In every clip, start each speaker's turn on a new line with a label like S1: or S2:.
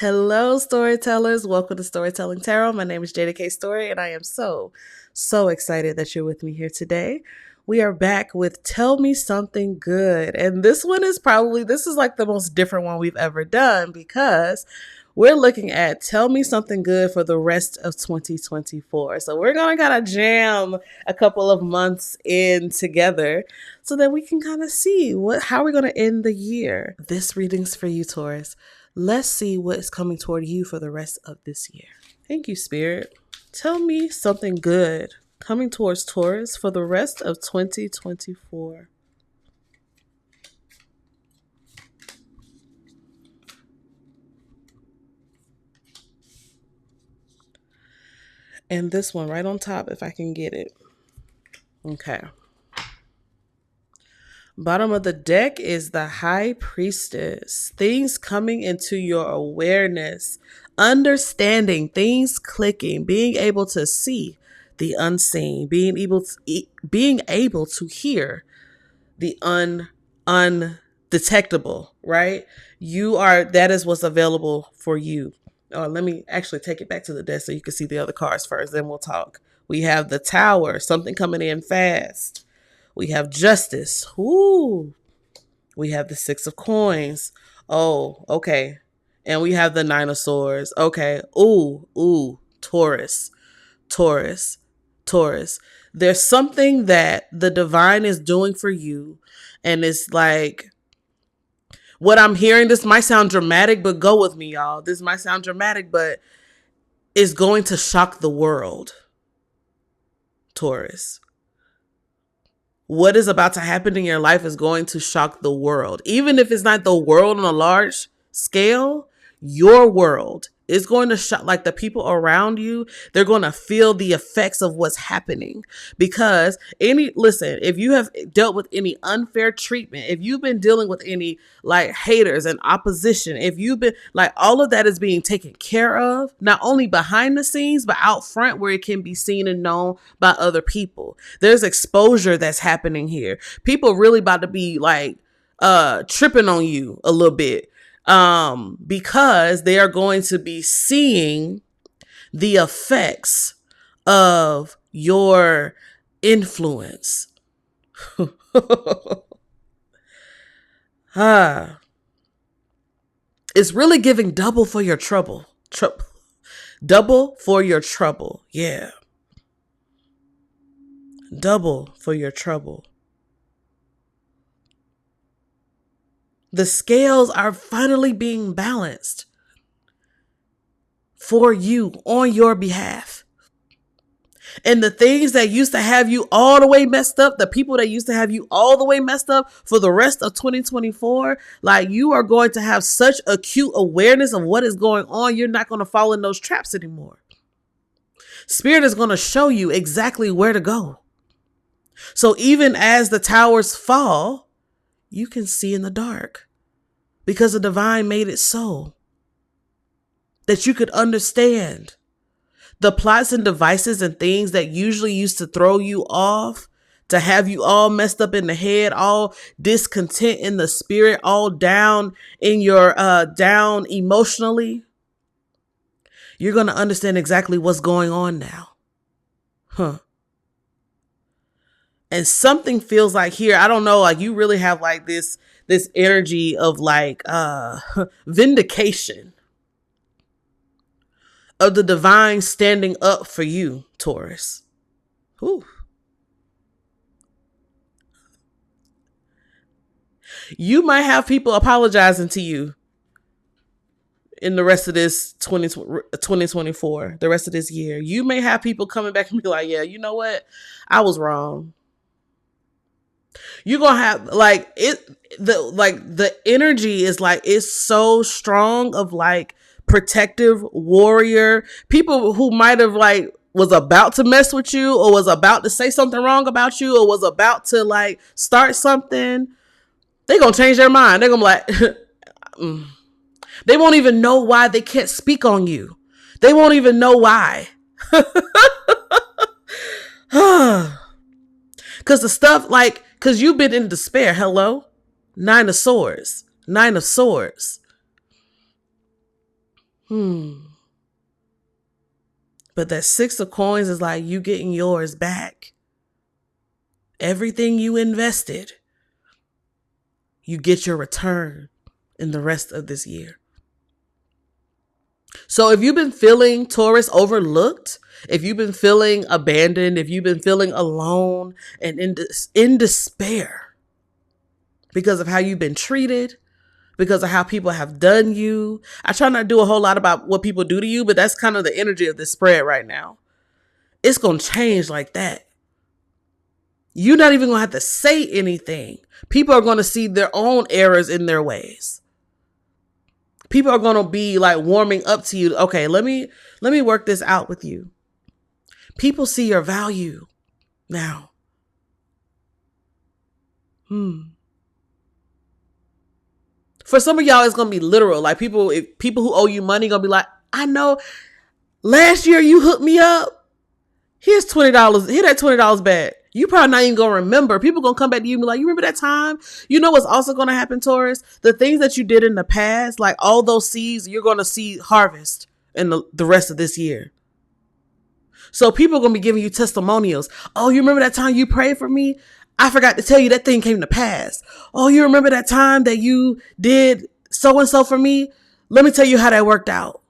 S1: Hello, storytellers. Welcome to Storytelling Tarot. My name is Jeida Story, and I am so excited that you're with me here today. We are back with Tell Me Something Good. And this one is this is like the most different one we've ever done because we're looking at Tell Me Something Good for the rest of 2024. So we're going to kind of jam a couple of months in together so that we can kind of see how we're going to end the year. This reading's for you, Taurus. Let's see what is coming toward you for the rest of this year. Thank you, Spirit. Tell me something good coming towards Taurus for the rest of 2024. And this one right on top, if I can get it. Okay. Bottom of the deck is the High Priestess. Things coming into your awareness, understanding, things clicking, being able to see the unseen, being able to hear the undetectable, right? That is what's available for you. Let me actually take it back to the deck so you can see the other cards first, then we'll talk. We have the Tower, something coming in fast. We have Justice. Ooh. We have the Six of Coins. Oh, okay. And we have the Nine of Swords. Okay. Ooh. Taurus. There's something that the divine is doing for you. And it's like, what I'm hearing, this might sound dramatic, but go with me, y'all. This might sound dramatic, but it's going to shock the world. Taurus. What is about to happen in your life is going to shock the world. Even if it's not the world on a large scale, your world is going to shock, like the people around you, they're going to feel the effects of what's happening. Because if you have dealt with any unfair treatment, if you've been dealing with any like haters and opposition, if you've been like, all of that is being taken care of, not only behind the scenes, but out front where it can be seen and known by other people. There's exposure that's happening here. People really about to be like, tripping on you a little bit. Because they are going to be seeing the effects of your influence. It's really giving double for your trouble. Double for your trouble. Yeah. Double for your trouble. The scales are finally being balanced for you on your behalf. And the things that used to have you all the way messed up, the people that used to have you all the way messed up for the rest of 2024, like you are going to have such acute awareness of what is going on. You're not going to fall in those traps anymore. Spirit is going to show you exactly where to go. So even as the towers fall, you can see in the dark because the divine made it so that you could understand the plots and devices and things that usually used to throw you off, to have you all messed up in the head, all discontent in the spirit, all down in your, down emotionally. You're going to understand exactly what's going on now. And something feels like here, I don't know, like you really have like this energy of like vindication of the divine standing up for you, Taurus. Whew. You might have people apologizing to you in the rest of this 2024, the rest of this year. You may have people coming back and be like, yeah, you know what? I was wrong. You're going to have the energy is like, it's so strong of like protective warrior people who might have like was about to mess with you or was about to say something wrong about you or was about to like start something. They're going to change their mind. They're going to be like, they won't even know why they can't speak on you. They won't even know why. Because the stuff because you've been in despair. Hello? Nine of Swords. But that 6 of coins is like you getting yours back. Everything you invested, you get your return in the rest of this year. So if you've been feeling, Taurus, overlooked, if you've been feeling abandoned, if you've been feeling alone and in despair because of how you've been treated, because of how people have done you. I try not to do a whole lot about what people do to you, but that's kind of the energy of this spread right now. It's going to change like that. You're not even going to have to say anything. People are going to see their own errors in their ways. People are going to be like warming up to you. Okay, let me work this out with you. People see your value now. For some of y'all, it's going to be literal. Like people who owe you money going to be like, I know last year you hooked me up. Here's $20. Here that $20 back. You probably not even going to remember. People going to come back to you and be like, you remember that time? You know what's also going to happen, Taurus? The things that you did in the past, like all those seeds, you're going to see harvest in the rest of this year. So people are going to be giving you testimonials. Oh, you remember that time you prayed for me? I forgot to tell you that thing came to pass. Oh, you remember that time that you did so-and-so for me? Let me tell you how that worked out.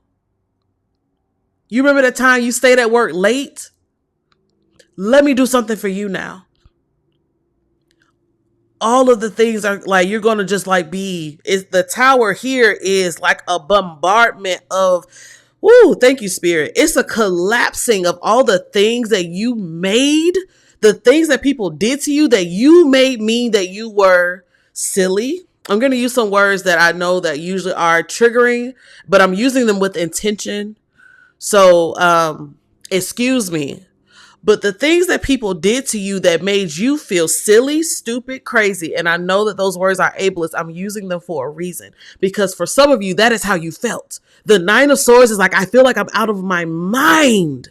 S1: You remember that time you stayed at work late? Let me do something for you now. All of the things are like, you're going to just like the tower here is like a bombardment of, woo, thank you, Spirit. It's a collapsing of all the things that you made, the things that people did to you that you made mean that you were silly. I'm going to use some words that I know that usually are triggering, but I'm using them with intention. So, excuse me. But the things that people did to you that made you feel silly, stupid, crazy, and I know that those words are ableist, I'm using them for a reason. Because for some of you, that is how you felt. The 9 of Swords is like, I feel like I'm out of my mind.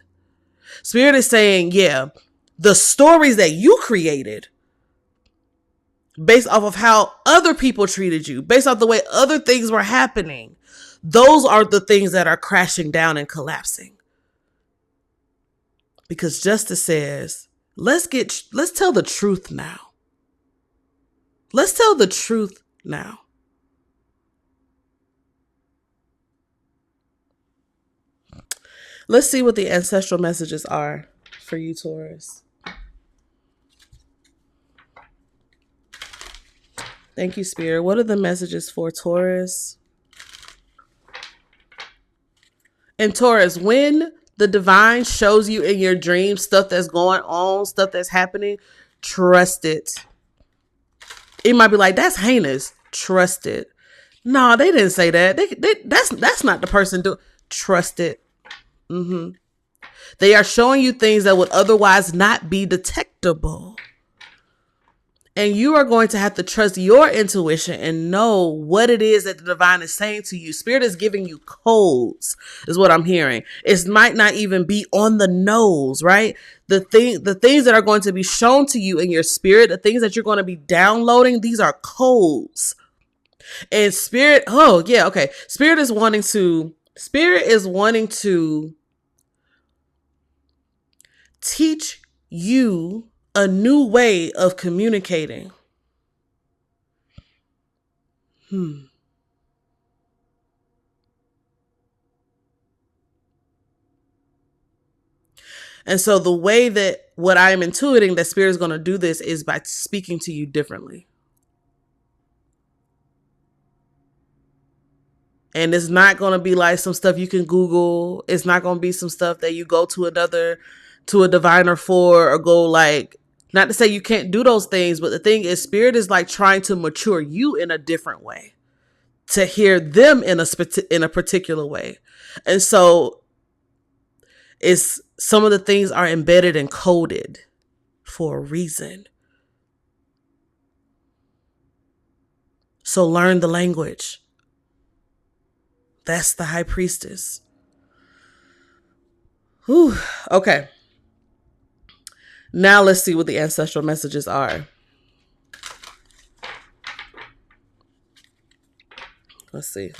S1: Spirit is saying, yeah, the stories that you created based off of how other people treated you, based off the way other things were happening, those are the things that are crashing down and collapsing. Because justice says, let's tell the truth now. Let's tell the truth now. Let's see what the ancestral messages are for you, Taurus. Thank you, Spirit. What are the messages for Taurus? And Taurus, when the divine shows you in your dreams stuff that's going on, stuff that's happening, trust it. It might be like, that's heinous. Trust it. No, they didn't say that. That's not the person doing. Trust it. They are showing you things that would otherwise not be detectable. And you are going to have to trust your intuition and know what it is that the divine is saying to you. Spirit is giving you codes, is what I'm hearing. It might not even be on the nose, right? The things that are going to be shown to you in your spirit, the things that you're going to be downloading, these are codes. And Spirit, oh yeah, okay. Spirit is wanting to teach you a new way of communicating. And so the way that what I am intuiting that Spirit is going to do this is by speaking to you differently. And it's not going to be like some stuff you can Google. It's not going to be some stuff that you go to a diviner for, or go like, not to say you can't do those things, but the thing is, Spirit is like trying to mature you in a different way, to hear them in a particular way. And so it's some of the things are embedded and coded for a reason. So learn the language. That's the High Priestess. Whew. Okay. Now let's see what the ancestral messages are. Let's see.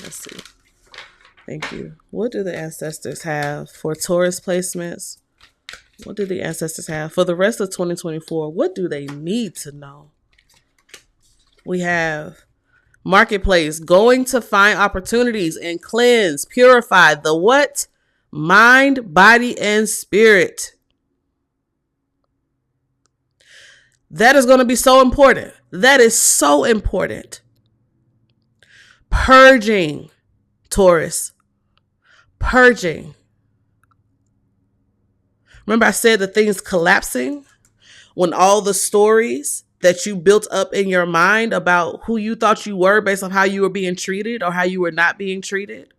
S1: Thank you. What do the ancestors have for Taurus placements? What do the ancestors have for the rest of 2024? What do they need to know? We have Marketplace, going to find opportunities and cleanse, purify the what? Mind, body, and spirit. That is going to be so important. That is so important. Purging, Taurus. Purging. Remember I said the thing's collapsing? When all the stories that you built up in your mind about who you thought you were based on how you were being treated or how you were not being treated,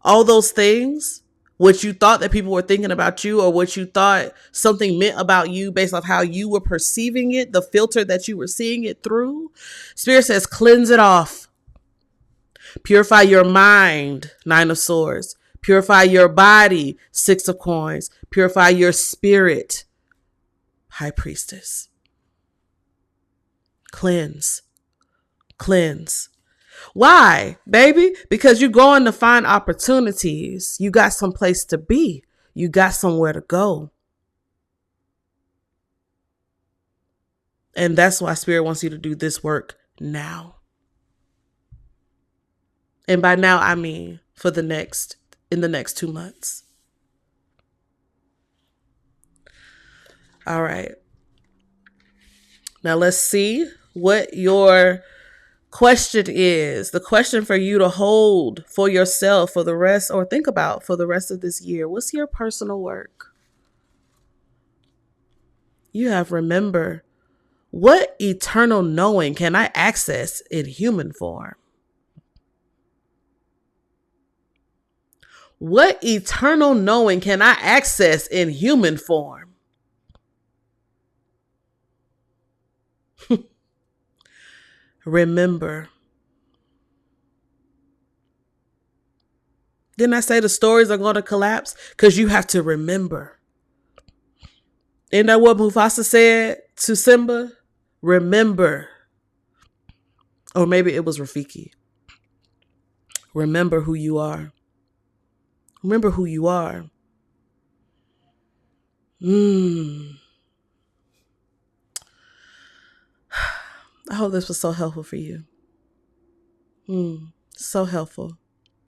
S1: all those things, what you thought that people were thinking about you or what you thought something meant about you based on how you were perceiving it, the filter that you were seeing it through, Spirit says cleanse it off. Purify your mind, Nine of Swords. Purify your body, Six of Coins. Purify your spirit, High Priestess. Cleanse. Cleanse. Why, baby? Because you're going to find opportunities. You got some place to be. You got somewhere to go. And that's why Spirit wants you to do this work now. And by now, I mean in the next 2 months. All right. Now let's see what your question is. The question for you to hold for yourself for the rest, or think about for the rest of this year. What's your personal work? You have remember, what eternal knowing can I access in human form? What eternal knowing can I access in human form? Remember. Didn't I say the stories are going to collapse? Because you have to remember. Isn't that what Mufasa said to Simba? Remember. Or maybe it was Rafiki. Remember who you are. Remember who you are. I hope this was so helpful for you. So helpful.